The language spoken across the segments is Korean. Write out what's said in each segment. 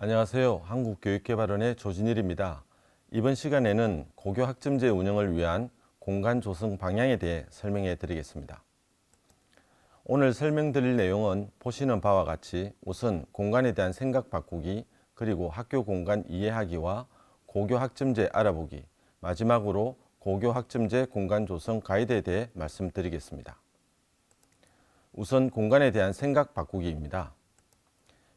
안녕하세요. 한국교육개발원의 조진일입니다. 이번 시간에는 고교학점제 운영을 위한 공간 조성 방향에 대해 설명해 드리겠습니다. 오늘 설명드릴 내용은 보시는 바와 같이 우선 공간에 대한 생각 바꾸기, 그리고 학교 공간 이해하기와 고교학점제 알아보기, 마지막으로 고교학점제 공간 조성 가이드에 대해 말씀드리겠습니다. 우선 공간에 대한 생각 바꾸기입니다.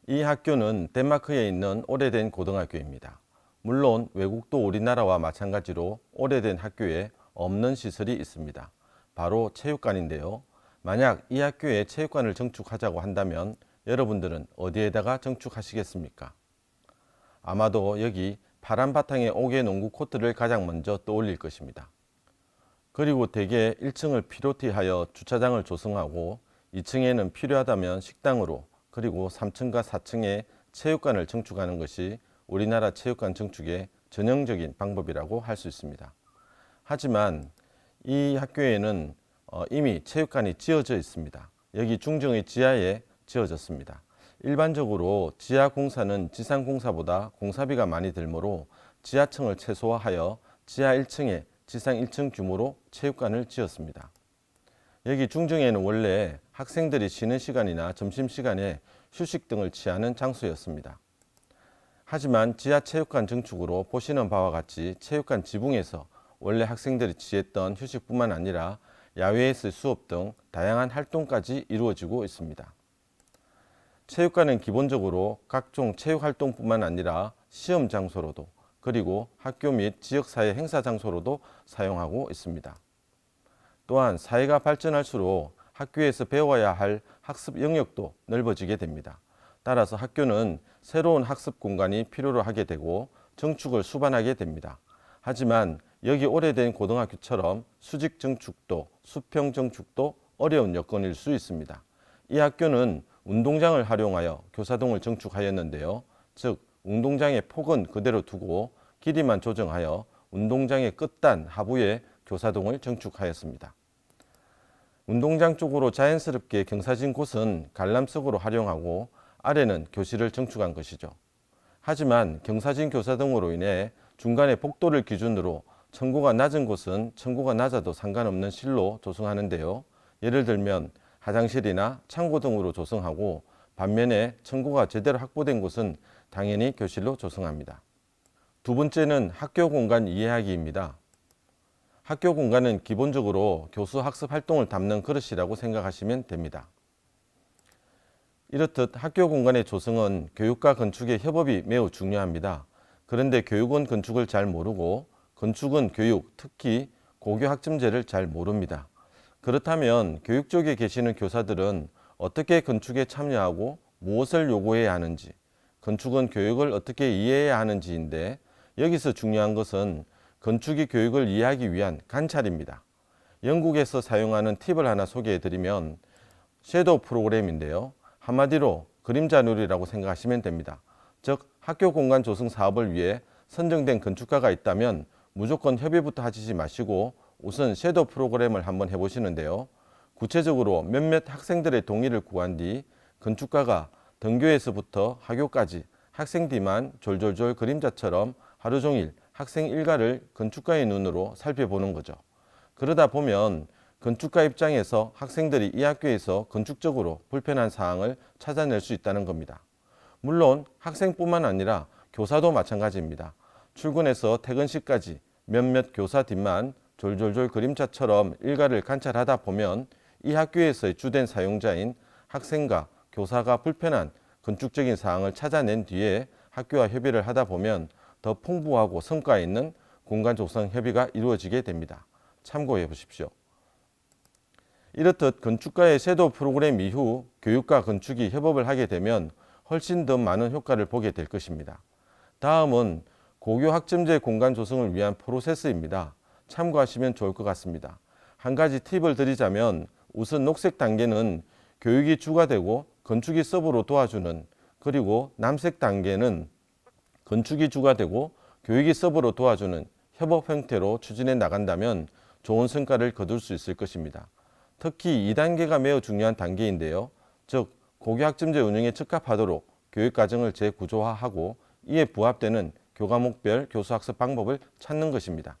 이 학교는 덴마크에 있는 오래된 고등학교입니다. 물론 외국도 우리나라와 마찬가지로 오래된 학교에 없는 시설이 있습니다. 바로 체육관인데요. 만약 이 학교에 체육관을 증축하자고 한다면 여러분들은 어디에다가 증축하시겠습니까? 아마도 여기 파란 바탕의 옥외 농구 코트를 가장 먼저 떠올릴 것입니다. 그리고 대개 1층을 필요티 하여 주차장을 조성하고 2층에는 필요하다면 식당으로, 그리고 3층과 4층에 체육관을 증축하는 것이 우리나라 체육관 증축의 전형적인 방법이라고 할 수 있습니다. 하지만 이 학교에는 이미 체육관이 지어져 있습니다. 여기 중정의 지하에 지어졌습니다. 일반적으로 지하 공사는 지상 공사보다 공사비가 많이 들므로 지하층을 최소화하여 지하 1층에 지상 1층 규모로 체육관을 지었습니다. 여기 중정에는 원래 학생들이 쉬는 시간이나 점심시간에 휴식 등을 취하는 장소였습니다. 하지만 지하체육관 증축으로 보시는 바와 같이 체육관 지붕에서 원래 학생들이 취했던 휴식뿐만 아니라 야외에서의 수업 등 다양한 활동까지 이루어지고 있습니다. 체육관은 기본적으로 각종 체육활동뿐만 아니라 시험 장소로도, 그리고 학교 및 지역사회 행사 장소로도 사용하고 있습니다. 또한 사회가 발전할수록 학교에서 배워야 할 학습 영역도 넓어지게 됩니다. 따라서 학교는 새로운 학습 공간이 필요로 하게 되고 증축을 수반하게 됩니다. 하지만 여기 오래된 고등학교처럼 수직 증축도, 수평 증축도 어려운 여건일 수 있습니다. 이 학교는 운동장을 활용하여 교사동을 증축하였는데요. 즉 운동장의 폭은 그대로 두고 길이만 조정하여 운동장의 끝단 하부에 교사동을 증축하였습니다. 운동장 쪽으로 자연스럽게 경사진 곳은 관람석으로 활용하고 아래는 교실을 증축한 것이죠. 하지만 경사진 교사동으로 인해 중간에 복도를 기준으로 층고가 낮은 곳은 층고가 낮아도 상관없는 실로 조성하는데요. 예를 들면 화장실이나 창고 등으로 조성하고, 반면에 층고가 제대로 확보된 곳은 당연히 교실로 조성합니다. 두 번째는 학교 공간 이해하기입니다. 학교 공간은 기본적으로 교수 학습 활동을 담는 그릇이라고 생각하시면 됩니다. 이렇듯 학교 공간의 조성은 교육과 건축의 협업이 매우 중요합니다. 그런데 교육은 건축을 잘 모르고 건축은 교육, 특히 고교 학점제를 잘 모릅니다. 그렇다면 교육 쪽에 계시는 교사들은 어떻게 건축에 참여하고 무엇을 요구해야 하는지, 건축은 교육을 어떻게 이해해야 하는지인데, 여기서 중요한 것은 건축이 교육을 이해하기 위한 관찰입니다. 영국에서 사용하는 팁을 하나 소개해 드리면 섀도우 프로그램인데요. 한마디로 그림자 놀이라고 생각하시면 됩니다. 즉 학교 공간 조성 사업을 위해 선정된 건축가가 있다면 무조건 협의부터 하시지 마시고 우선 섀도우 프로그램을 한번 해보시는데요. 구체적으로 몇몇 학생들의 동의를 구한 뒤 건축가가 등교에서부터 하교까지 학생 뒤만 졸졸졸 그림자처럼 하루 종일 학생 일가를 건축가의 눈으로 살펴보는 거죠. 그러다 보면 건축가 입장에서 학생들이 이 학교에서 건축적으로 불편한 사항을 찾아낼 수 있다는 겁니다. 물론 학생뿐만 아니라 교사도 마찬가지입니다. 출근해서 퇴근 시까지 몇몇 교사 뒷만 졸졸졸 그림자처럼 일가를 관찰하다 보면 이 학교에서의 주된 사용자인 학생과 교사가 불편한 건축적인 사항을 찾아낸 뒤에 학교와 협의를 하다 보면 더 풍부하고 성과 있는 공간 조성 협의가 이루어지게 됩니다. 참고해 보십시오. 이렇듯 건축가의 섀도우 프로그램 이후 교육과 건축이 협업을 하게 되면 훨씬 더 많은 효과를 보게 될 것입니다. 다음은 고교 학점제 공간 조성을 위한 프로세스입니다. 참고하시면 좋을 것 같습니다. 한 가지 팁을 드리자면 우선 녹색 단계는 교육이 주가 되고 건축이 서브로 도와주는, 그리고 남색 단계는 건축이 주가 되고 교육이 서브로 도와주는 협업 형태로 추진해 나간다면 좋은 성과를 거둘 수 있을 것입니다. 특히 2단계가 매우 중요한 단계인데요. 즉 고교 학점제 운영에 적합하도록 교육과정을 재구조화하고 이에 부합되는 교과목별 교수학습 방법을 찾는 것입니다.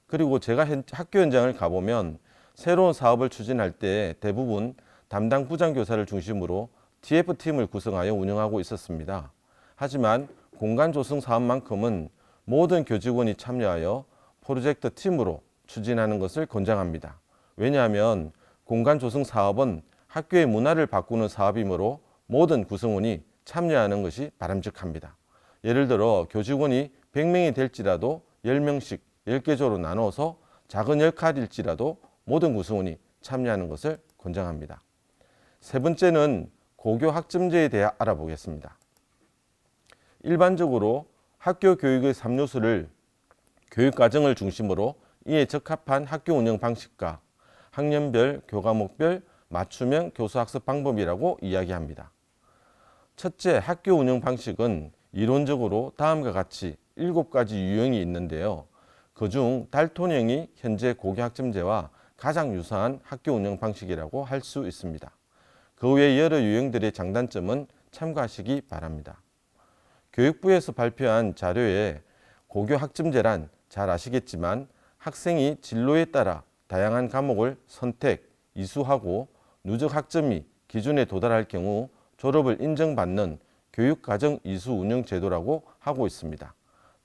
그리고 제가 학교 현장을 가보면 새로운 사업을 추진할 때 대부분 담당 부장교사를 중심으로 TF팀을 구성하여 운영하고 있었습니다. 하지만 공간 조성 사업만큼은 모든 교직원이 참여하여 프로젝트 팀으로 추진하는 것을 권장합니다. 왜냐하면 공간 조성 사업은 학교의 문화를 바꾸는 사업이므로 모든 구성원이 참여하는 것이 바람직합니다. 예를 들어 교직원이 100명이 될지라도 10명씩 10개조로 나눠서 작은 역할일지라도 모든 구성원이 참여하는 것을 권장합니다. 세 번째는 고교 학점제에 대해 알아보겠습니다. 일반적으로 학교 교육의 3요소를 교육과정을 중심으로 이에 적합한 학교 운영 방식과 학년별, 교과목별, 맞춤형 교수학습 방법이라고 이야기합니다. 첫째, 학교 운영 방식은 이론적으로 다음과 같이 7가지 유형이 있는데요. 그중 달톤형이 현재 고교 학점제와 가장 유사한 학교 운영 방식이라고 할 수 있습니다. 그 외 여러 유형들의 장단점은 참고하시기 바랍니다. 교육부에서 발표한 자료에 고교 학점제란 잘 아시겠지만 학생이 진로에 따라 다양한 과목을 선택, 이수하고 누적 학점이 기준에 도달할 경우 졸업을 인정받는 교육과정 이수 운영 제도라고 하고 있습니다.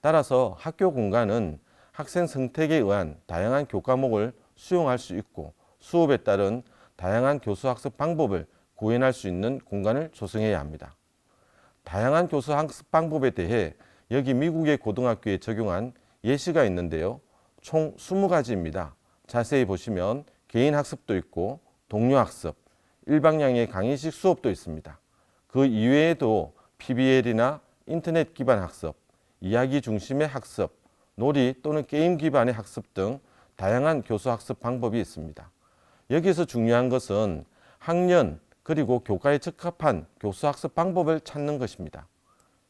따라서 학교 공간은 학생 선택에 의한 다양한 교과목을 수용할 수 있고 수업에 따른 다양한 교수학습 방법을 구현할 수 있는 공간을 조성해야 합니다. 다양한 교수학습 방법에 대해 여기 미국의 고등학교에 적용한 예시가 있는데요. 총 20가지입니다. 자세히 보시면 개인 학습도 있고 동료 학습, 일방향의 강의식 수업도 있습니다. 그 이외에도 PBL이나 인터넷 기반 학습, 이야기 중심의 학습, 놀이 또는 게임 기반의 학습 등 다양한 교수학습 방법이 있습니다. 여기서 중요한 것은 학년 그리고 교과에 적합한 교수학습 방법을 찾는 것입니다.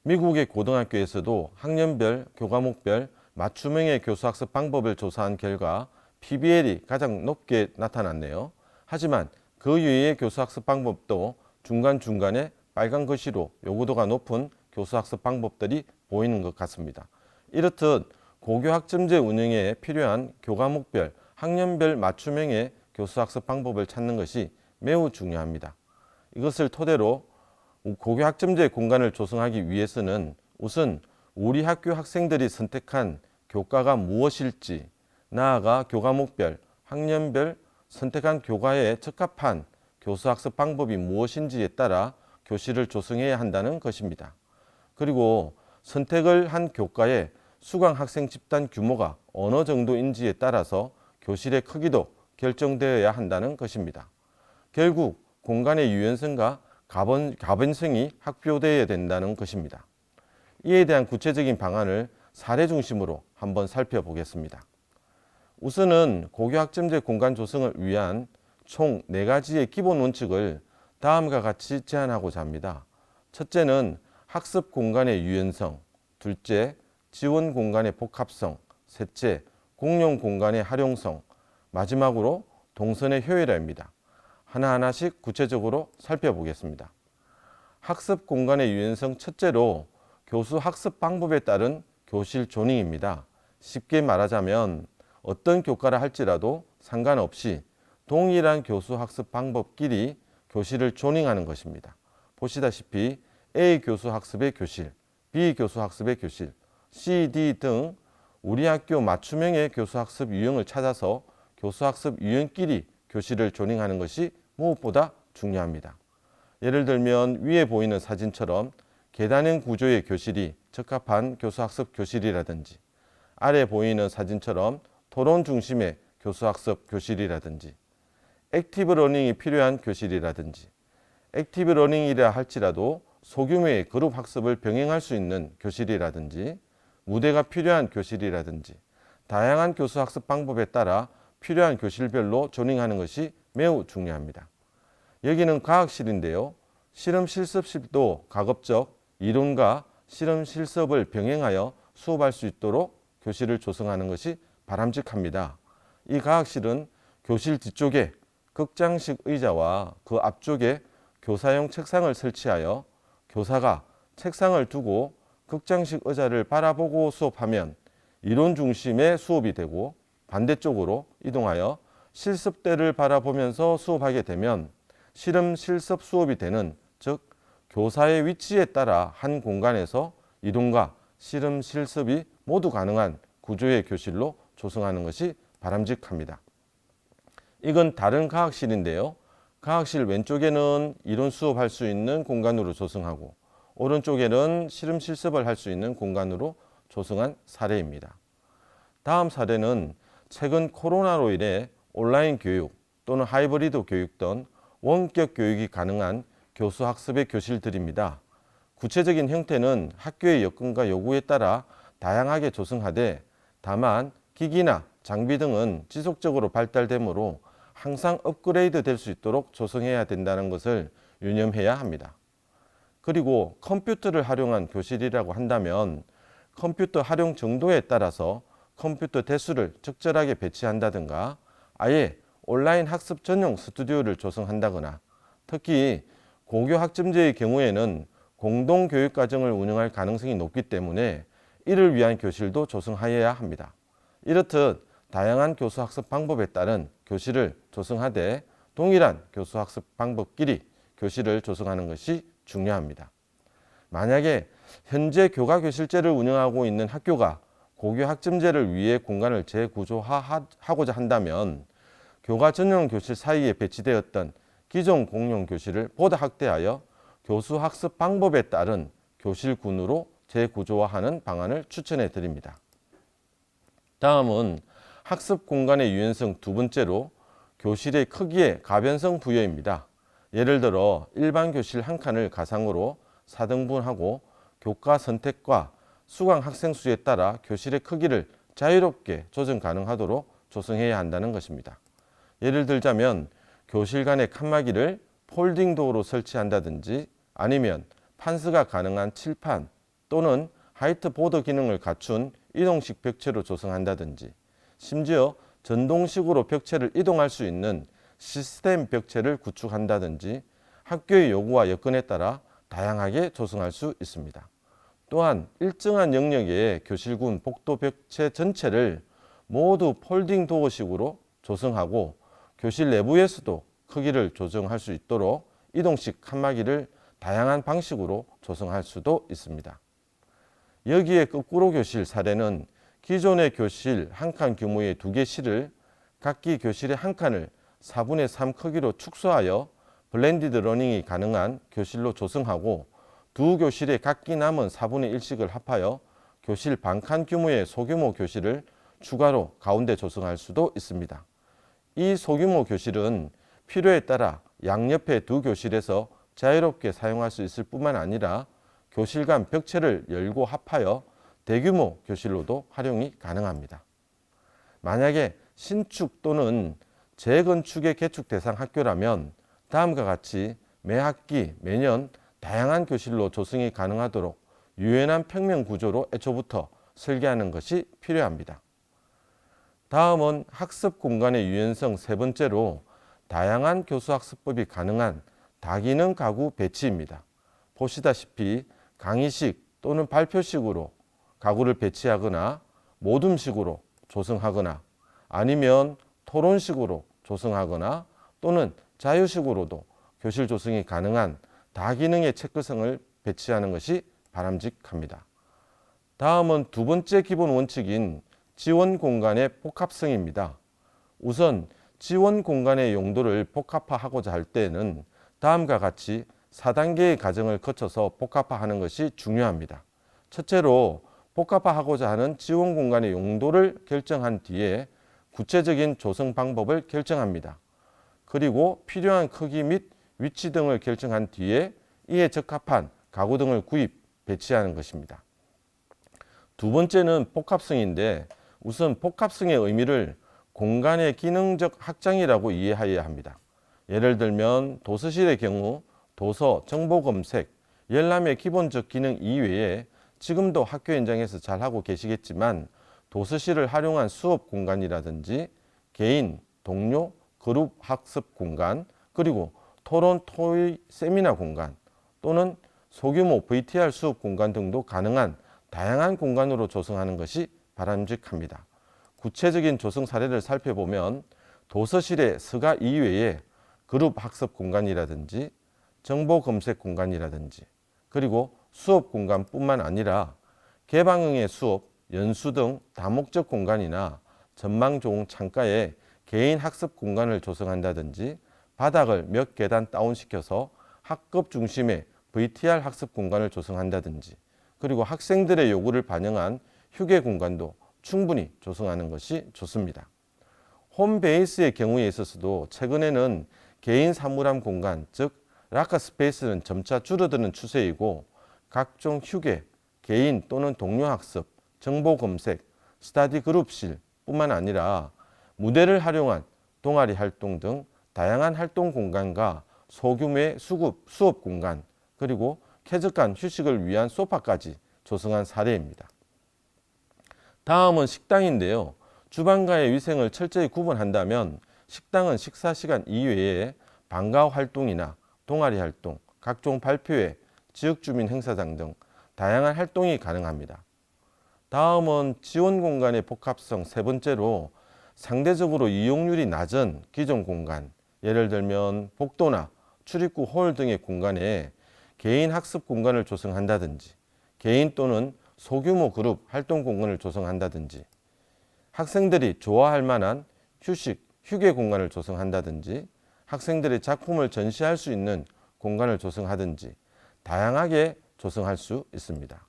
미국의 고등학교에서도 학년별, 교과목별, 맞춤형의 교수학습 방법을 조사한 결과 PBL이 가장 높게 나타났네요. 하지만 그 이외의 교수학습 방법도 중간중간에 빨간 글씨로 요구도가 높은 교수학습 방법들이 보이는 것 같습니다. 이렇듯 고교 학점제 운영에 필요한 교과목별, 학년별 맞춤형의 교수학습 방법을 찾는 것이 매우 중요합니다. 이것을 토대로 고교 학점제 공간을 조성하기 위해서는 우선 우리 학교 학생들이 선택한 교과가 무엇일지, 나아가 교과목별, 학년별 선택한 교과에 적합한 교수학습 방법이 무엇인지에 따라 교실을 조성해야 한다는 것입니다. 그리고 선택을 한 교과의 수강 학생 집단 규모가 어느 정도인지에 따라서 교실의 크기도 결정되어야 한다는 것입니다. 결국 공간의 유연성과 가변성이 확보되어야 된다는 것입니다. 이에 대한 구체적인 방안을 사례 중심으로 한번 살펴보겠습니다. 우선은 고교 학점제 공간 조성을 위한 총 4가지의 기본 원칙을 다음과 같이 제안하고자 합니다. 첫째는 학습 공간의 유연성, 둘째, 지원 공간의 복합성, 셋째, 공용 공간의 활용성, 마지막으로 동선의 효율화입니다. 하나하나씩 구체적으로 살펴보겠습니다. 학습 공간의 유연성 첫째로 교수 학습 방법에 따른 교실 조닝입니다. 쉽게 말하자면 어떤 교과를 할지라도 상관없이 동일한 교수 학습 방법끼리 교실을 조닝하는 것입니다. 보시다시피 A 교수 학습의 교실, B 교수 학습의 교실, C, D 등 우리 학교 맞춤형의 교수 학습 유형을 찾아서 교수 학습 유형끼리 교실을 조닝하는 것이 무엇보다 중요합니다. 예를 들면 위에 보이는 사진처럼 계단형 구조의 교실이 적합한 교수학습 교실이라든지 아래 보이는 사진처럼 토론 중심의 교수학습 교실이라든지 액티브 러닝이 필요한 교실이라든지 액티브 러닝이라 할지라도 소규모의 그룹 학습을 병행할 수 있는 교실이라든지 무대가 필요한 교실이라든지 다양한 교수학습 방법에 따라 필요한 교실별로 조닝하는 것이 매우 중요합니다. 여기는 과학실인데요. 실험 실습실도 가급적 이론과 실험 실습을 병행하여 수업할 수 있도록 교실을 조성하는 것이 바람직합니다. 이 과학실은 교실 뒤쪽에 극장식 의자와 그 앞쪽에 교사용 책상을 설치하여 교사가 책상을 두고 극장식 의자를 바라보고 수업하면 이론 중심의 수업이 되고, 반대쪽으로 이동하여 실습대를 바라보면서 수업하게 되면 실험 실습 수업이 되는, 즉 교사의 위치에 따라 한 공간에서 이동과 실험 실습이 모두 가능한 구조의 교실로 조성하는 것이 바람직합니다. 이건 다른 과학실인데요. 과학실 왼쪽에는 이론 수업할 수 있는 공간으로 조성하고, 오른쪽에는 실험 실습을 할 수 있는 공간으로 조성한 사례입니다. 다음 사례는 최근 코로나로 인해 온라인 교육 또는 하이브리드 교육 등 원격 교육이 가능한 교수학습의 교실들입니다. 구체적인 형태는 학교의 여건과 요구에 따라 다양하게 조성하되, 다만 기기나 장비 등은 지속적으로 발달되므로 항상 업그레이드 될 수 있도록 조성해야 된다는 것을 유념해야 합니다. 그리고 컴퓨터를 활용한 교실이라고 한다면 컴퓨터 활용 정도에 따라서 컴퓨터 대수를 적절하게 배치한다든가, 아예 온라인 학습 전용 스튜디오를 조성한다거나, 특히 고교 학점제의 경우에는 공동교육과정을 운영할 가능성이 높기 때문에 이를 위한 교실도 조성하여야 합니다. 이렇듯 다양한 교수학습 방법에 따른 교실을 조성하되, 동일한 교수학습 방법끼리 교실을 조성하는 것이 중요합니다. 만약에 현재 교과교실제를 운영하고 있는 학교가 고교 학점제를 위해 공간을 재구조하고자 한다면 교과 전용 교실 사이에 배치되었던 기존 공용 교실을 보다 확대하여 교수학습 방법에 따른 교실군으로 재구조화하는 방안을 추천해 드립니다. 다음은 학습 공간의 유연성 두 번째로 교실의 크기의 가변성 부여입니다. 예를 들어 일반 교실 한 칸을 가상으로 4등분하고 교과 선택과 수강 학생 수에 따라 교실의 크기를 자유롭게 조정 가능하도록 조성해야 한다는 것입니다. 예를 들자면 교실 간의 칸막이를 폴딩 도어로 설치한다든지, 아니면 판스가 가능한 칠판 또는 화이트보드 기능을 갖춘 이동식 벽체로 조성한다든지, 심지어 전동식으로 벽체를 이동할 수 있는 시스템 벽체를 구축한다든지 학교의 요구와 여건에 따라 다양하게 조성할 수 있습니다. 또한 일정한 영역의 교실군 복도 벽체 전체를 모두 폴딩 도어식으로 조성하고, 교실 내부에서도 크기를 조정할 수 있도록 이동식 칸막이를 다양한 방식으로 조성할 수도 있습니다. 여기에 거꾸로 교실 사례는 기존의 교실 한 칸 규모의 2개 실을 각기 교실의 한 칸을 4분의 3 크기로 축소하여 블렌디드 러닝이 가능한 교실로 조성하고, 두 교실의 각기 남은 4분의 1씩을 합하여 교실 반칸 규모의 소규모 교실을 추가로 가운데 조성할 수도 있습니다. 이 소규모 교실은 필요에 따라 양옆의 두 교실에서 자유롭게 사용할 수 있을 뿐만 아니라 교실 간 벽체를 열고 합하여 대규모 교실로도 활용이 가능합니다. 만약에 신축 또는 재건축의 개축 대상 학교라면 다음과 같이 매 학기 매년 다양한 교실로 조성이 가능하도록 유연한 평면 구조로 애초부터 설계하는 것이 필요합니다. 다음은 학습 공간의 유연성 세 번째로 다양한 교수학습법이 가능한 다기능 가구 배치입니다. 보시다시피 강의식 또는 발표식으로 가구를 배치하거나 모둠식으로 조성하거나, 아니면 토론식으로 조성하거나 또는 자유식으로도 교실 조성이 가능한 다기능의 체크성을 배치하는 것이 바람직합니다. 다음은 두 번째 기본 원칙인 지원 공간의 복합성입니다. 우선 지원 공간의 용도를 복합화하고자 할 때에는 다음과 같이 4단계의 과정을 거쳐서 복합화하는 것이 중요합니다. 첫째로 복합화하고자 하는 지원 공간의 용도를 결정한 뒤에 구체적인 조성 방법을 결정합니다. 그리고 필요한 크기 및 위치 등을 결정한 뒤에 이에 적합한 가구 등을 구입, 배치하는 것입니다. 두 번째는 복합성인데, 우선 복합성의 의미를 공간의 기능적 확장이라고 이해해야 합니다. 예를 들면 도서실의 경우 도서, 정보 검색, 열람의 기본적 기능 이외에 지금도 학교 현장에서 잘 하고 계시겠지만 도서실을 활용한 수업 공간이라든지 개인, 동료, 그룹 학습 공간, 그리고 토론, 토의, 세미나 공간 또는 소규모 VTR 수업 공간 등도 가능한 다양한 공간으로 조성하는 것이 바람직합니다. 구체적인 조성 사례를 살펴보면 도서실의 서가 이외에 그룹 학습 공간이라든지 정보 검색 공간이라든지 그리고 수업 공간뿐만 아니라 개방형의 수업, 연수 등 다목적 공간이나 전망 좋은 창가에 개인 학습 공간을 조성한다든지 바닥을 몇 계단 다운시켜서 학급 중심의 VTR 학습 공간을 조성한다든지 그리고 학생들의 요구를 반영한 휴게 공간도 충분히 조성하는 것이 좋습니다. 홈베이스의 경우에 있어서도 최근에는 개인 사물함 공간, 즉 라카 스페이스는 점차 줄어드는 추세이고 각종 휴게, 개인 또는 동료 학습, 정보 검색, 스터디 그룹실 뿐만 아니라 무대를 활용한 동아리 활동 등 다양한 활동 공간과 소규모의 수업 공간 그리고 쾌적한 휴식을 위한 소파까지 조성한 사례입니다. 다음은 식당인데요. 주방과의 위생을 철저히 구분한다면 식당은 식사 시간 이외에 방과 활동이나 동아리 활동, 각종 발표회, 지역주민 행사장 등 다양한 활동이 가능합니다. 다음은 지원 공간의 복합성 세 번째로 상대적으로 이용률이 낮은 기존 공간, 예를 들면 복도나 출입구 홀 등의 공간에 개인 학습 공간을 조성한다든지 개인 또는 소규모 그룹 활동 공간을 조성한다든지 학생들이 좋아할 만한 휴식, 휴게 공간을 조성한다든지 학생들의 작품을 전시할 수 있는 공간을 조성하든지 다양하게 조성할 수 있습니다.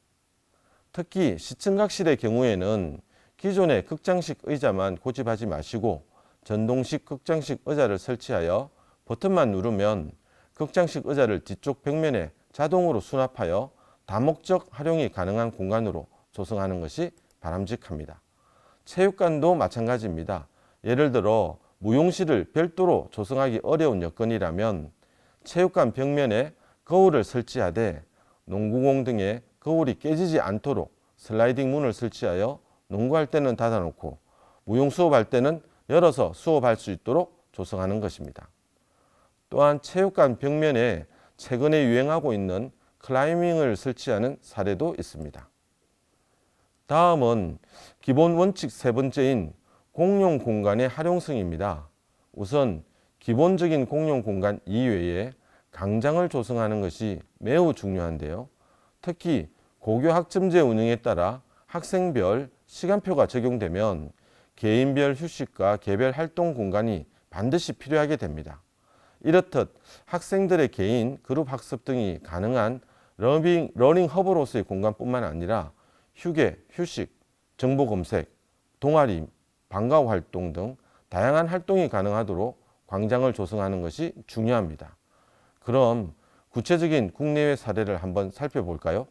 특히 시청각실의 경우에는 기존의 극장식 의자만 고집하지 마시고 전동식 극장식 의자를 설치하여 버튼만 누르면 극장식 의자를 뒤쪽 벽면에 자동으로 수납하여 다목적 활용이 가능한 공간으로 조성하는 것이 바람직합니다. 체육관도 마찬가지입니다. 예를 들어 무용실을 별도로 조성하기 어려운 여건이라면 체육관 벽면에 거울을 설치하되 농구공 등의 거울이 깨지지 않도록 슬라이딩 문을 설치하여 농구할 때는 닫아놓고 무용 수업할 때는 열어서 수업할 수 있도록 조성하는 것입니다. 또한 체육관 벽면에 최근에 유행하고 있는 클라이밍을 설치하는 사례도 있습니다. 다음은 기본 원칙 세 번째인 공용 공간의 활용성입니다. 우선 기본적인 공용 공간 이외에 강장을 조성하는 것이 매우 중요한데요. 특히 고교 학점제 운영에 따라 학생별 시간표가 적용되면 개인별 휴식과 개별 활동 공간이 반드시 필요하게 됩니다. 이렇듯 학생들의 개인, 그룹 학습 등이 가능한 러닝 허브로서의 공간뿐만 아니라 휴게, 휴식, 정보 검색, 동아리, 방과 활동 등 다양한 활동이 가능하도록 광장을 조성하는 것이 중요합니다. 그럼 구체적인 국내외 사례를 한번 살펴볼까요?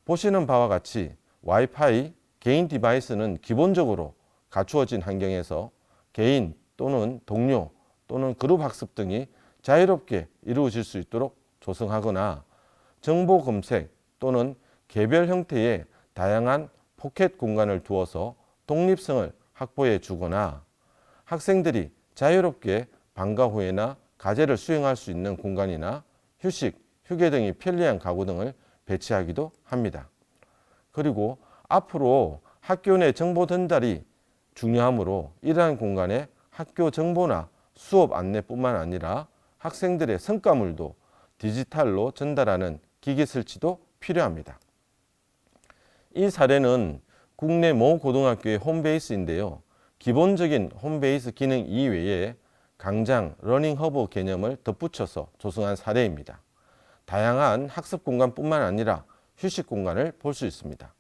보시는 바와 같이 와이파이, 개인 디바이스는 기본적으로 갖추어진 환경에서 개인 또는 동료 또는 그룹 학습 등이 자유롭게 이루어질 수 있도록 조성하거나 정보 검색 또는 개별 형태의 다양한 포켓 공간을 두어서 독립성을 확보해 주거나 학생들이 자유롭게 방과 후에나 과제를 수행할 수 있는 공간이나 휴식, 휴게 등이 편리한 가구 등을 배치하기도 합니다. 그리고 앞으로 학교 내 정보 전달이 중요하므로 이러한 공간에 학교 정보나 수업 안내뿐만 아니라 학생들의 성과물도 디지털로 전달하는 기기 설치도 필요합니다. 이 사례는 국내 모 고등학교의 홈베이스인데요. 기본적인 홈베이스 기능 이외에 강장, 러닝 허브 개념을 덧붙여서 조성한 사례입니다. 다양한 학습 공간뿐만 아니라 휴식 공간을 볼 수 있습니다.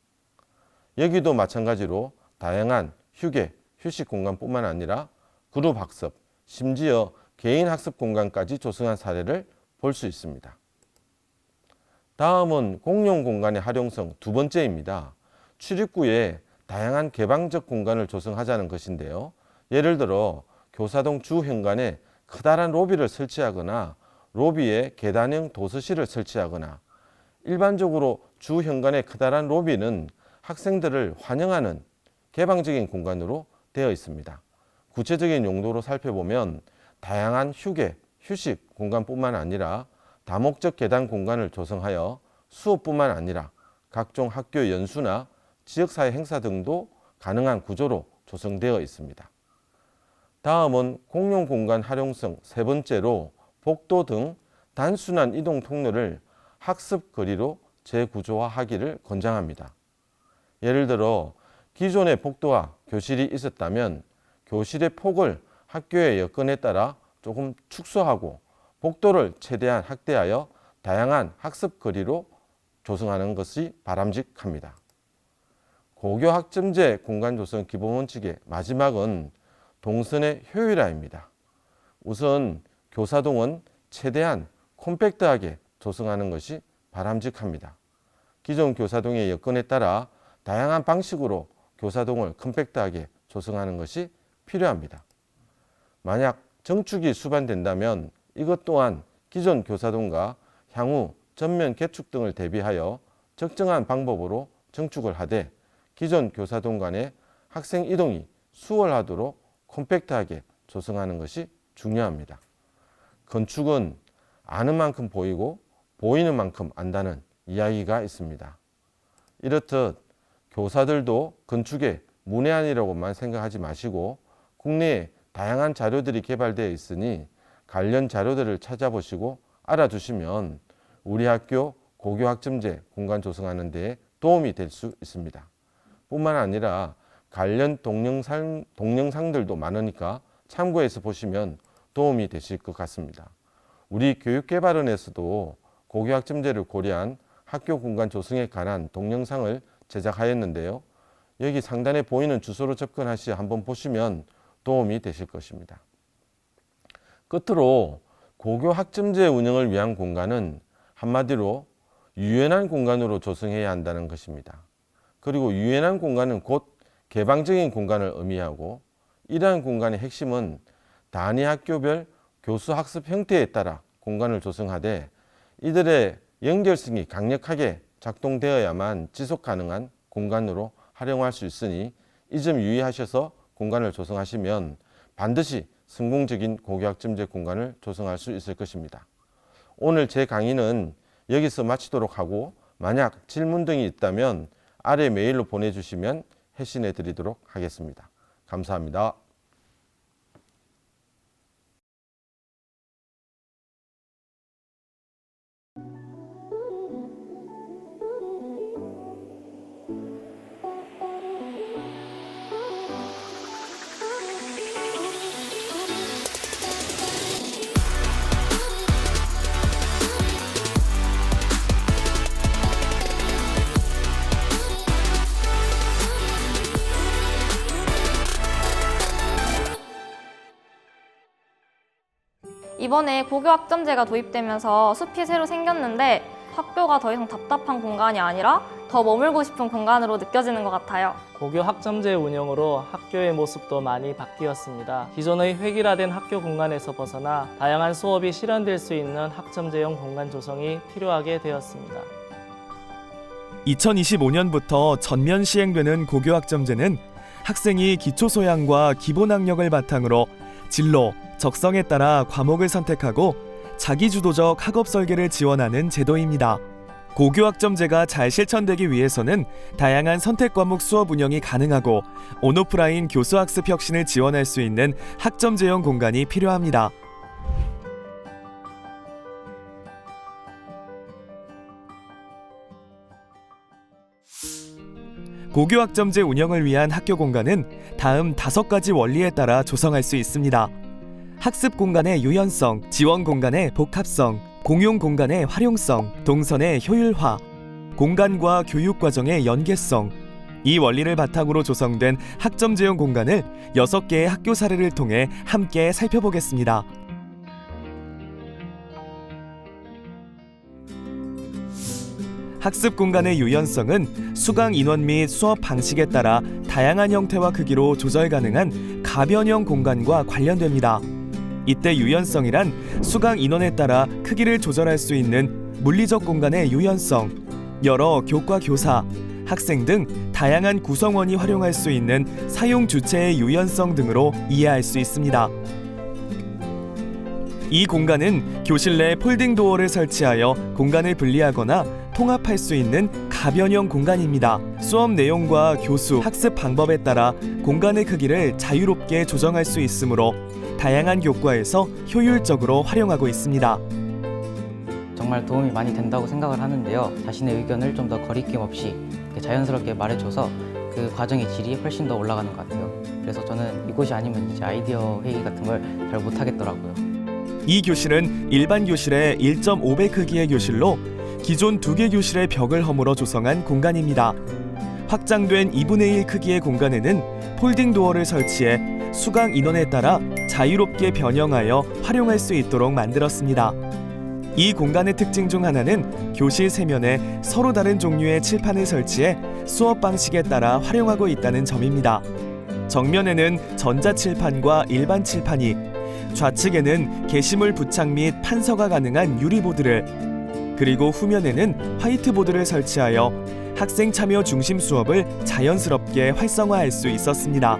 여기도 마찬가지로 다양한 휴게, 휴식 공간뿐만 아니라 그룹 학습, 심지어 개인 학습 공간까지 조성한 사례를 볼 수 있습니다. 다음은 공용 공간의 활용성 두 번째입니다. 출입구에 다양한 개방적 공간을 조성하자는 것인데요. 예를 들어 교사동 주 현관에 커다란 로비를 설치하거나 로비에 계단형 도서실을 설치하거나 일반적으로 주 현관의 커다란 로비는 학생들을 환영하는 개방적인 공간으로 되어 있습니다. 구체적인 용도로 살펴보면 다양한 휴게, 휴식 공간뿐만 아니라 다목적 계단 공간을 조성하여 수업뿐만 아니라 각종 학교 연수나 지역사회 행사 등도 가능한 구조로 조성되어 있습니다. 다음은 공용 공간 활용성 세 번째로 복도 등 단순한 이동 통로를 학습 거리로 재구조화하기를 권장합니다. 예를 들어 기존의 복도와 교실이 있었다면 교실의 폭을 학교의 여건에 따라 조금 축소하고 복도를 최대한 확대하여 다양한 학습 거리로 조성하는 것이 바람직합니다. 고교 학점제 공간 조성 기본 원칙의 마지막은 동선의 효율화입니다. 우선 교사동은 최대한 콤팩트하게 조성하는 것이 바람직합니다. 기존 교사동의 여건에 따라 다양한 방식으로 교사동을 컴팩트하게 조성하는 것이 필요합니다. 만약 정축이 수반된다면 이것 또한 기존 교사동과 향후 전면 개축 등을 대비하여 적정한 방법으로 정축을 하되 기존 교사동 간의 학생 이동이 수월하도록 콤팩트하게 조성하는 것이 중요합니다. 건축은 아는 만큼 보이고 보이는 만큼 안다는 이야기가 있습니다. 이렇듯 교사들도 건축의 문외한이라고만 생각하지 마시고 국내에 다양한 자료들이 개발되어 있으니 관련 자료들을 찾아보시고 알아두시면 우리 학교 고교 학점제 공간 조성하는 데 도움이 될 수 있습니다. 뿐만 아니라 관련 동영상들도 많으니까 참고해서 보시면 도움이 되실 것 같습니다. 우리 교육개발원에서도 고교 학점제를 고려한 학교 공간 조성에 관한 동영상을 제작하였는데요. 여기 상단에 보이는 주소로 접근하시 한번 보시면 도움이 되실 것입니다. 끝으로 고교 학점제 운영을 위한 공간은 한마디로 유연한 공간으로 조성해야 한다는 것입니다. 그리고 유연한 공간은 곧 개방적인 공간을 의미하고 이러한 공간의 핵심은 단위 학교별 교수 학습 형태에 따라 공간을 조성하되 이들의 연결성이 강력하게 작동되어야만 지속 가능한 공간으로 활용할 수 있으니 이 점 유의하셔서 공간을 조성하시면 반드시 성공적인 고교 학점제 공간을 조성할 수 있을 것입니다. 오늘 제 강의는 여기서 마치도록 하고 만약 질문 등이 있다면 아래 메일로 보내주시면 회신해 드리도록 하겠습니다. 감사합니다. 이번에 고교 학점제가 도입되면서 숲이 새로 생겼는데 학교가 더 이상 답답한 공간이 아니라 더 머물고 싶은 공간으로 느껴지는 것 같아요. 고교 학점제 운영으로 학교의 모습도 많이 바뀌었습니다. 기존의 획일화된 학교 공간에서 벗어나 다양한 수업이 실현될 수 있는 학점제형 공간 조성이 필요하게 되었습니다. 2025년부터 전면 시행되는 고교 학점제는 학생이 기초 소양과 기본 학력을 바탕으로 진로, 적성에 따라 과목을 선택하고 자기주도적 학업 설계를 지원하는 제도입니다. 고교 학점제가 잘 실천되기 위해서는 다양한 선택 과목 수업 운영이 가능하고 온오프라인 교수 학습 혁신을 지원할 수 있는 학점제형 공간이 필요합니다. 고교 학점제 운영을 위한 학교 공간은 다음 5가지 원리에 따라 조성할 수 있습니다. 학습 공간의 유연성, 지원 공간의 복합성, 공용 공간의 활용성, 동선의 효율화, 공간과 교육 과정의 연계성. 이 원리를 바탕으로 조성된 학점제형 공간을 6개의 학교 사례를 통해 함께 살펴보겠습니다. 학습 공간의 유연성은 수강 인원 및 수업 방식에 따라 다양한 형태와 크기로 조절 가능한 가변형 공간과 관련됩니다. 이때 유연성이란 수강 인원에 따라 크기를 조절할 수 있는 물리적 공간의 유연성, 여러 교과 교사, 학생 등 다양한 구성원이 활용할 수 있는 사용 주체의 유연성 등으로 이해할 수 있습니다. 이 공간은 교실 내 폴딩 도어를 설치하여 공간을 분리하거나 통합할 수 있는 가변형 공간입니다. 수업 내용과 교수, 학습 방법에 따라 공간의 크기를 자유롭게 조정할 수 있으므로 다양한 교과에서 효율적으로 활용하고 있습니다. 정말 도움이 많이 된다고 생각을 하는데요. 자신의 의견을 좀 더 거리낌 없이 자연스럽게 말해줘서 그 과정의 질이 훨씬 더 올라가는 것 같아요. 그래서 저는 이곳이 아니면 이제 아이디어 회의 같은 걸 잘 못하겠더라고요. 이 교실은 일반 교실의 1.5배 크기의 교실로 기존 2개 교실의 벽을 허물어 조성한 공간입니다. 확장된 2분의 1 크기의 공간에는 폴딩 도어를 설치해 수강 인원에 따라 자유롭게 변형하여 활용할 수 있도록 만들었습니다. 이 공간의 특징 중 하나는 교실 세면에 서로 다른 종류의 칠판을 설치해 수업 방식에 따라 활용하고 있다는 점입니다. 정면에는 전자칠판과 일반 칠판이, 좌측에는 게시물 부착 및 판서가 가능한 유리보드를, 그리고 후면에는 화이트보드를 설치하여 학생 참여 중심 수업을 자연스럽게 활성화할 수 있었습니다.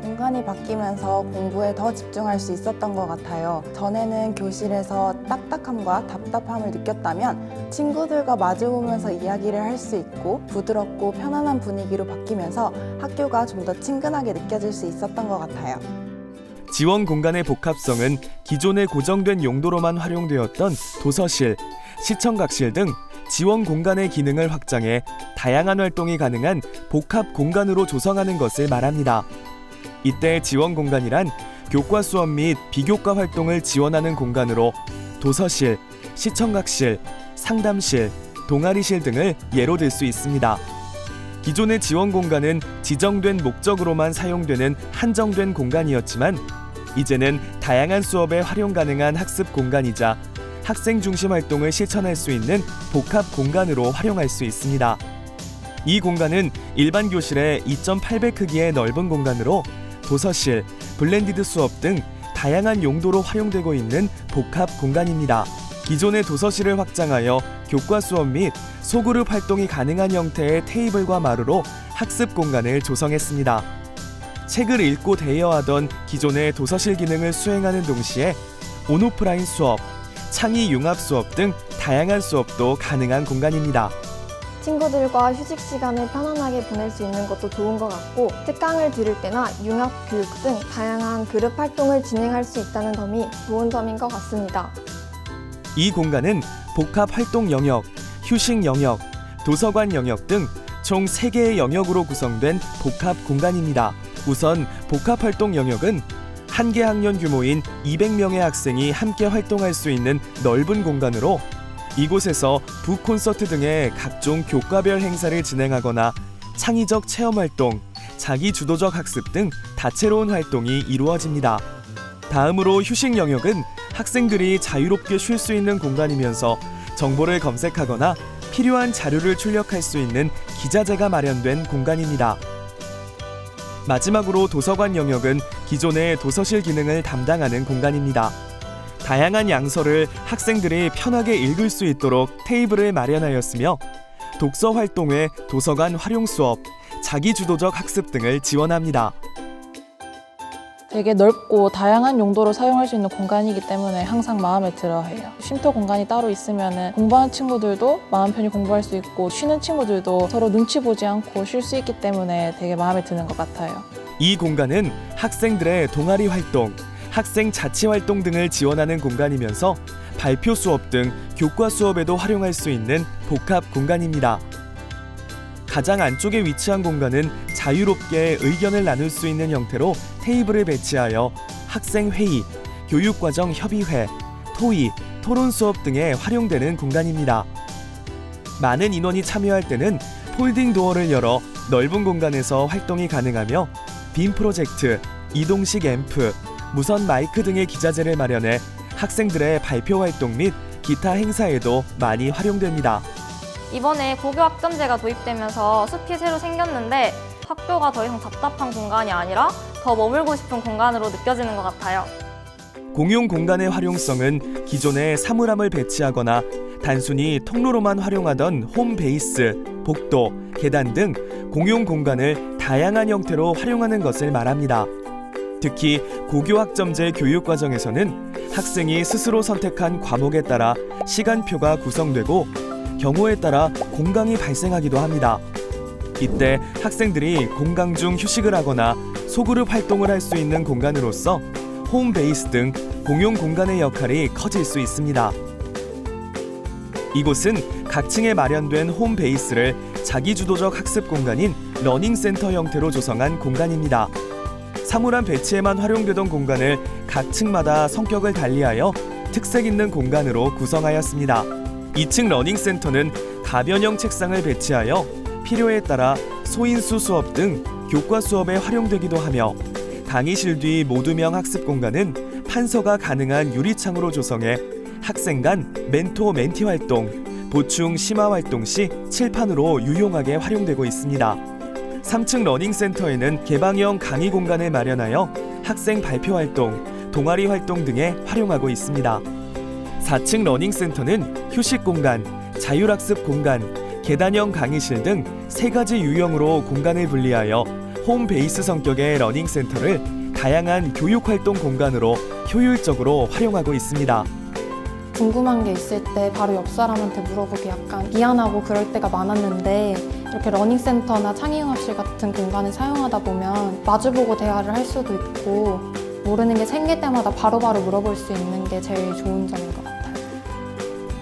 공간이 바뀌면서 공부에 더 집중할 수 있었던 것 같아요. 전에는 교실에서 딱딱함과 답답함을 느꼈다면 친구들과 마주보면서 이야기를 할 수 있고 부드럽고 편안한 분위기로 바뀌면서 학교가 좀 더 친근하게 느껴질 수 있었던 것 같아요. 지원 공간의 복합성은 기존의 고정된 용도로만 활용되었던 도서실, 시청각실 등 지원 공간의 기능을 확장해 다양한 활동이 가능한 복합 공간으로 조성하는 것을 말합니다. 이때 지원 공간이란 교과 수업 및 비교과 활동을 지원하는 공간으로 도서실, 시청각실, 상담실, 동아리실 등을 예로 들 수 있습니다. 기존의 지원 공간은 지정된 목적으로만 사용되는 한정된 공간이었지만 이제는 다양한 수업에 활용 가능한 학습 공간이자 학생 중심 활동을 실천할 수 있는 복합 공간으로 활용할 수 있습니다. 이 공간은 일반 교실의 2.8배 크기의 넓은 공간으로 도서실, 블렌디드 수업 등 다양한 용도로 활용되고 있는 복합 공간입니다. 기존의 도서실을 확장하여 교과 수업 및 소그룹 활동이 가능한 형태의 테이블과 마루로 학습 공간을 조성했습니다. 책을 읽고 대여하던 기존의 도서실 기능을 수행하는 동시에 온오프라인 수업, 창의 융합 수업 등 다양한 수업도 가능한 공간입니다. 친구들과 휴식 시간을 편안하게 보낼 수 있는 것도 좋은 것 같고 특강을 들을 때나 융합 교육 등 다양한 그룹 활동을 진행할 수 있다는 점이 좋은 점인 것 같습니다. 이 공간은 복합 활동 영역, 휴식 영역, 도서관 영역 등 총 3개의 영역으로 구성된 복합 공간입니다. 우선 복합 활동 영역은 한 개 학년 규모인 200명의 학생이 함께 활동할 수 있는 넓은 공간으로 이곳에서 북콘서트 등의 각종 교과별 행사를 진행하거나 창의적 체험활동, 자기주도적 학습 등 다채로운 활동이 이루어집니다. 다음으로 휴식 영역은 학생들이 자유롭게 쉴 수 있는 공간이면서 정보를 검색하거나 필요한 자료를 출력할 수 있는 기자재가 마련된 공간입니다. 마지막으로 도서관 영역은 기존의 도서실 기능을 담당하는 공간입니다. 다양한 양서를 학생들이 편하게 읽을 수 있도록 테이블을 마련하였으며 독서 활동 외 도서관 활용 수업, 자기주도적 학습 등을 지원합니다. 되게 넓고 다양한 용도로 사용할 수 있는 공간이기 때문에 항상 마음에 들어해요. 쉼터 공간이 따로 있으면 공부하는 친구들도 마음 편히 공부할 수 있고 쉬는 친구들도 서로 눈치 보지 않고 쉴 수 있기 때문에 되게 마음에 드는 것 같아요. 이 공간은 학생들의 동아리 활동, 학생 자치 활동 등을 지원하는 공간이면서 발표 수업 등 교과 수업에도 활용할 수 있는 복합 공간입니다. 가장 안쪽에 위치한 공간은 자유롭게 의견을 나눌 수 있는 형태로 테이블을 배치하여 학생 회의, 교육과정 협의회, 토의, 토론 수업 등에 활용되는 공간입니다. 많은 인원이 참여할 때는 폴딩 도어를 열어 넓은 공간에서 활동이 가능하며 빔 프로젝트, 이동식 앰프, 무선 마이크 등의 기자재를 마련해 학생들의 발표 활동 및 기타 행사에도 많이 활용됩니다. 이번에 고교학점제가 도입되면서 숲이 새로 생겼는데 학교가 더 이상 답답한 공간이 아니라 더 머물고 싶은 공간으로 느껴지는 것 같아요. 공용 공간의 활용성은 기존에 사물함을 배치하거나 단순히 통로로만 활용하던 홈베이스, 복도, 계단 등 공용 공간을 다양한 형태로 활용하는 것을 말합니다. 특히 고교학점제 교육과정에서는 학생이 스스로 선택한 과목에 따라 시간표가 구성되고 경우에 따라 공강이 발생하기도 합니다. 이때 학생들이 공강 중 휴식을 하거나 소그룹 활동을 할 수 있는 공간으로서 홈베이스 등 공용 공간의 역할이 커질 수 있습니다. 이곳은 각 층에 마련된 홈베이스를 자기주도적 학습 공간인 러닝센터 형태로 조성한 공간입니다. 사물함 배치에만 활용되던 공간을 각 층마다 성격을 달리하여 특색 있는 공간으로 구성하였습니다. 2층 러닝센터는 다변형 책상을 배치하여 필요에 따라 소인수 수업 등 교과 수업에 활용되기도 하며 강의실 뒤 모두명 학습 공간은 판서가 가능한 유리창으로 조성해 학생 간 멘토 멘티 활동, 보충 심화 활동 시 칠판으로 유용하게 활용되고 있습니다. 3층 러닝센터에는 개방형 강의 공간을 마련하여 학생 발표 활동, 동아리 활동 등에 활용하고 있습니다. 4층 러닝센터는 휴식 공간, 자율학습 공간, 계단형 강의실 등 3가지 유형으로 공간을 분리하여 홈베이스 성격의 러닝센터를 다양한 교육활동 공간으로 효율적으로 활용하고 있습니다. 궁금한 게 있을 때 바로 옆 사람한테 물어보기 약간 미안하고 그럴 때가 많았는데 이렇게 러닝센터나 창의융합실 같은 공간을 사용하다 보면 마주보고 대화를 할 수도 있고 모르는 게 생길 때마다 바로바로 물어볼 수 있는 게 제일 좋은 점인 것 같아요.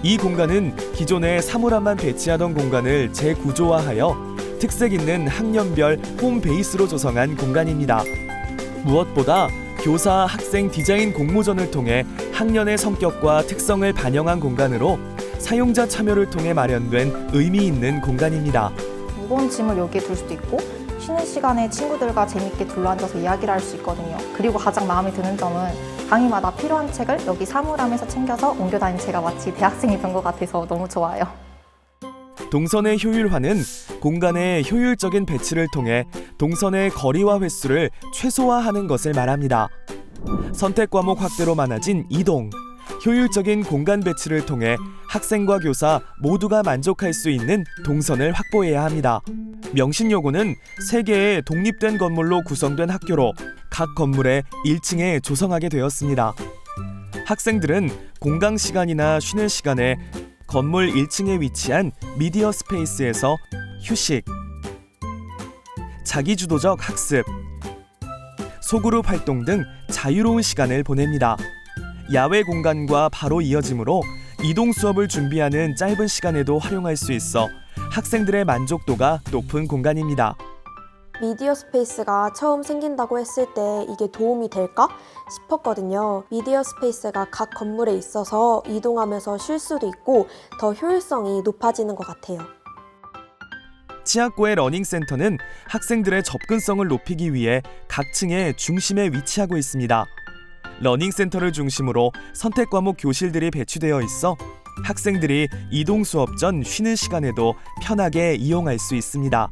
이 공간은 기존에 사물함만 배치하던 공간을 재구조화하여 특색 있는 학년별 홈베이스로 조성한 공간입니다. 무엇보다 교사 학생 디자인 공모전을 통해 학년의 성격과 특성을 반영한 공간으로 사용자 참여를 통해 마련된 의미 있는 공간입니다. 무거운 짐을 여기에 둘 수도 있고 쉬는 시간에 친구들과 재밌게 둘러앉아서 이야기를 할 수 있거든요. 그리고 가장 마음에 드는 점은 강의마다 필요한 책을 여기 사물함에서 챙겨서 옮겨 다니는 제가 마치 대학생이 된 것 같아서 너무 좋아요. 동선의 효율화는 공간의 효율적인 배치를 통해 동선의 거리와 횟수를 최소화하는 것을 말합니다. 선택 과목 확대로 많아진 이동, 효율적인 공간 배치를 통해 학생과 교사 모두가 만족할 수 있는 동선을 확보해야 합니다. 명신여고는 3개의 독립된 건물로 구성된 학교로 각 건물의 1층에 조성하게 되었습니다. 학생들은 공강 시간이나 쉬는 시간에 건물 1층에 위치한 미디어 스페이스에서 휴식, 자기주도적 학습, 소그룹 활동 등 자유로운 시간을 보냅니다. 야외 공간과 바로 이어지므로 이동 수업을 준비하는 짧은 시간에도 활용할 수 있어 학생들의 만족도가 높은 공간입니다. 미디어 스페이스가 처음 생긴다고 했을 때 이게 도움이 될까 싶었거든요. 미디어 스페이스가 각 건물에 있어서 이동하면서 쉴 수도 있고 더 효율성이 높아지는 것 같아요. 치학고의 러닝센터는 학생들의 접근성을 높이기 위해 각 층의 중심에 위치하고 있습니다. 러닝센터를 중심으로 선택 과목 교실들이 배치되어 있어 학생들이 이동 수업 전 쉬는 시간에도 편하게 이용할 수 있습니다.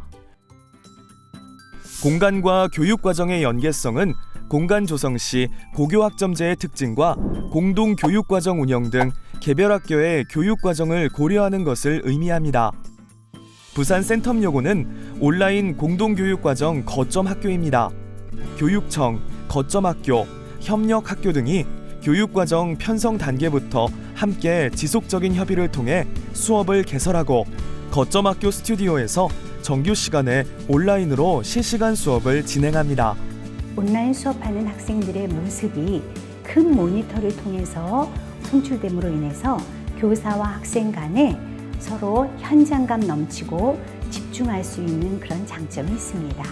공간과 교육 과정의 연계성은 공간 조성 시 고교학점제의 특징과 공동 교육 과정 운영 등 개별 학교의 교육 과정을 고려하는 것을 의미합니다. 부산 센텀여고는 온라인 공동 교육 과정 거점 학교입니다. 교육청, 거점 학교, 협력 학교 등이 교육 과정 편성 단계부터 함께 지속적인 협의를 통해 수업을 개설하고 거점 학교 스튜디오에서 정규 시간에 온라인으로 실시간 수업을 진행합니다. 온라인 수업하는 학생들의 모습이 큰 모니터를 통해서 송출됨으로 인해서 교사와 학생 간에 서로 현장감 넘치고 집중할 수 있는 그런 장점이 있습니다.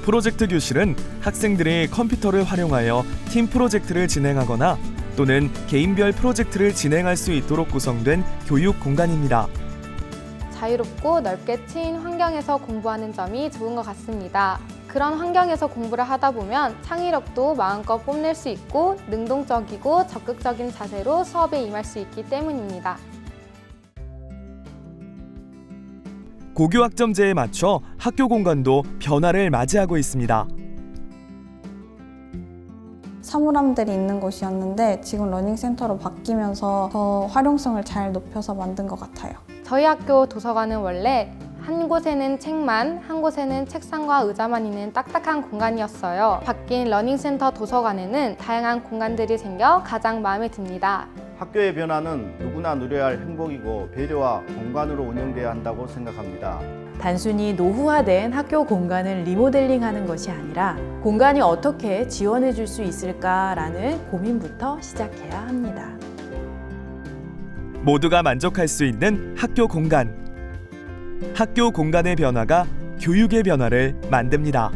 프로젝트 교실은 학생들이 컴퓨터를 활용하여 팀 프로젝트를 진행하거나 또는 개인별 프로젝트를 진행할 수 있도록 구성된 교육 공간입니다. 자유롭고 넓게 트인 환경에서 공부하는 점이 좋은 것 같습니다. 그런 환경에서 공부를 하다 보면 창의력도 마음껏 뽐낼 수 있고 능동적이고 적극적인 자세로 수업에 임할 수 있기 때문입니다. 고교학점제에 맞춰 학교 공간도 변화를 맞이하고 있습니다. 사물함들이 있는 곳이었는데 지금 러닝센터로 바뀌면서 더 활용성을 잘 높여서 만든 것 같아요. 저희 학교 도서관은 원래 한 곳에는 책만, 한 곳에는 책상과 의자만 있는 딱딱한 공간이었어요. 바뀐 러닝센터 도서관에는 다양한 공간들이 생겨 가장 마음에 듭니다. 학교의 변화는 누구나 누려야 할 행복이고 배려와 공간으로 운영돼야 한다고 생각합니다. 단순히 노후화된 학교 공간을 리모델링하는 것이 아니라 공간이 어떻게 지원해 줄 수 있을까라는 고민부터 시작해야 합니다. 모두가 만족할 수 있는 학교 공간. 학교 공간의 변화가 교육의 변화를 만듭니다.